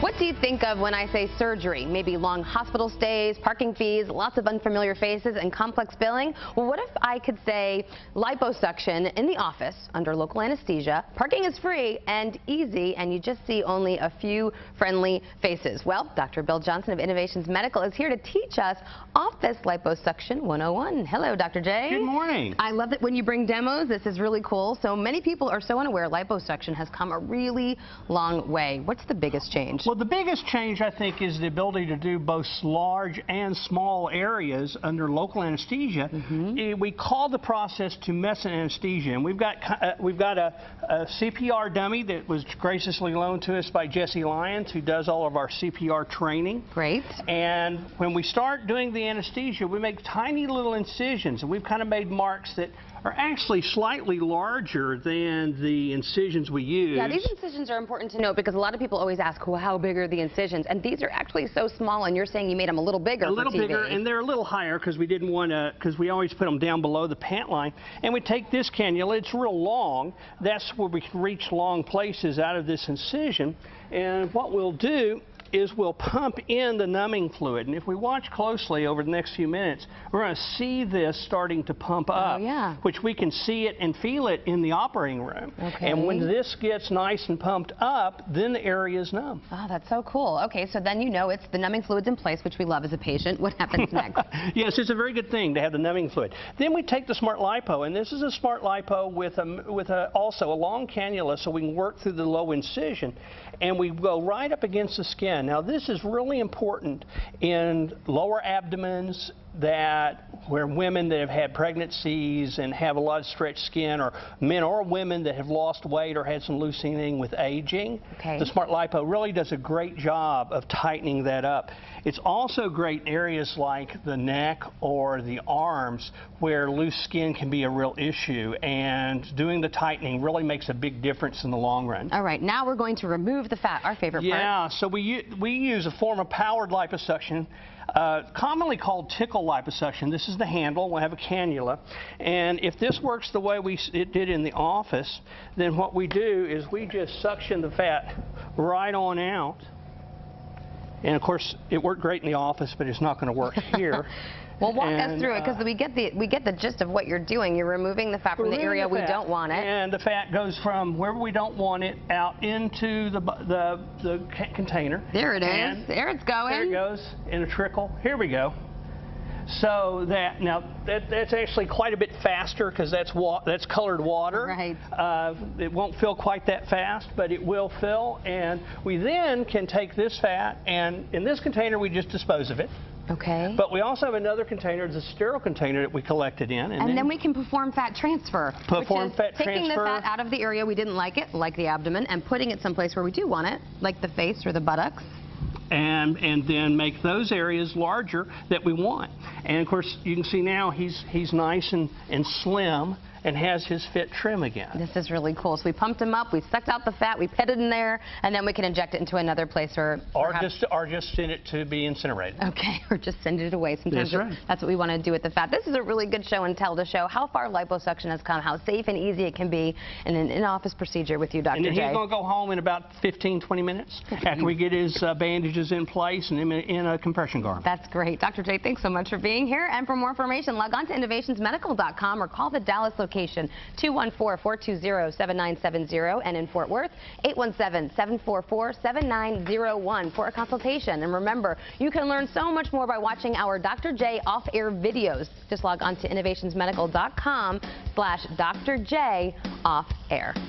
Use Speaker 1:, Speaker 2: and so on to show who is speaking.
Speaker 1: What do you think of when I say surgery? Maybe long hospital stays, parking fees, lots of unfamiliar faces, and complex billing? Well, what if I could say liposuction in the office under local anesthesia, parking is free and easy, and you just see only a few friendly faces? Well, Dr. Bill Johnson of Innovations Medical is here to teach us Office Liposuction 101. Hello, Dr. J.
Speaker 2: Good morning.
Speaker 1: I love it when you bring demos. This is really cool. So many people are so unaware liposuction has come a really long way. What's the biggest change?
Speaker 2: Well, the biggest change, I think, is the ability to do both large and small areas under local anesthesia. We call the process tumescent anesthesia, and we've got a CPR dummy that was graciously loaned to us by Jesse Lyons, who does all of our CPR training.
Speaker 1: Great.
Speaker 2: And when we start doing the anesthesia, we make tiny little incisions, and we've kind of made marks that are actually slightly larger than the incisions we use.
Speaker 1: Yeah, these incisions are important to note because a lot of people always ask, well, how big are the incisions? And these are actually so small, and you're saying you made them a little bigger for TV.
Speaker 2: A little bigger, and they're a little higher because we didn't want to, because we always put them down below the pant line. And we take this cannula, it's real long. That's where we can reach long places out of this incision. And what we'll do is we'll pump in the numbing fluid. And if we watch closely over the next few minutes, we're going to see this starting to pump up, which we can see it and feel it in the operating room. And when this gets nice and pumped up, then the area is numb.
Speaker 1: Oh, that's so cool. Okay, so then you know it's the numbing fluid's in place, which we love as a patient. What happens next?
Speaker 2: Yes, it's a very good thing to have the numbing fluid. Then we take the Smartlipo, and this is a Smartlipo with also a long cannula so we can work through the low incision, and we go right up against the skin. Now, this is really important in lower abdomens where women that have had pregnancies and have a lot of stretched skin, or men or women that have lost weight or had some loosening with aging. The Smartlipo really does a great job of tightening that up. It's also great in areas like the neck or the arms where loose skin can be a real issue, and doing the tightening really makes a big difference in the long run. All
Speaker 1: right, now we're going to remove the fat, our favorite part.
Speaker 2: Yeah, so we use a form of powered liposuction, commonly called tickle liposuction. This is the handle. We'll have a cannula, and if this works the way it did in the office, then what we do is we just suction the fat right on out. And of course, it worked great in the office, but it's not going to work here.
Speaker 1: Well, walk us through it, because we get the gist of what you're doing. You're removing the fat from the area we don't want it.
Speaker 2: And the fat goes from wherever we don't want it out into the container.
Speaker 1: There it is. There it's going.
Speaker 2: There it goes in a trickle. Here we go. So that's actually quite a bit faster because that's colored water.
Speaker 1: Right.
Speaker 2: It won't fill quite that fast, but it will fill. And we then can take this fat, and in this container we just dispose of it.
Speaker 1: Okay.
Speaker 2: But we also have another container, the sterile container that we collect it in.
Speaker 1: And then we can perform fat transfer. Taking the fat out of the area we didn't like it, like the abdomen, and putting it someplace where we do want it, like the face or the buttocks.
Speaker 2: And then make those areas larger that we want. And of course, you can see now he's nice and slim and has his fit trim again.
Speaker 1: This is really cool. So we pumped him up, we sucked out the fat, we put it in there, and then we can inject it into another place or
Speaker 2: just send it to be incinerated.
Speaker 1: Okay, or just send it away. Sometimes
Speaker 2: that's right.
Speaker 1: That's what we want to do with the fat. This is a really good show and tell to show how far liposuction has come, how safe and easy it can be in an in-office procedure with you, Dr.
Speaker 2: And then
Speaker 1: J.
Speaker 2: he's going to go home in about 15-20 minutes after we get his bandages in place and in a compression garment.
Speaker 1: That's great. Dr. J, thanks so much for being here. And for more information, log on to innovationsmedical.com or call the Dallas location, 214-420-7970, and in Fort Worth, 817-744-7901 for a consultation. And remember, you can learn so much more by watching our Dr. J off-air videos. Just log on to innovationsmedical.com/Dr. J off-air.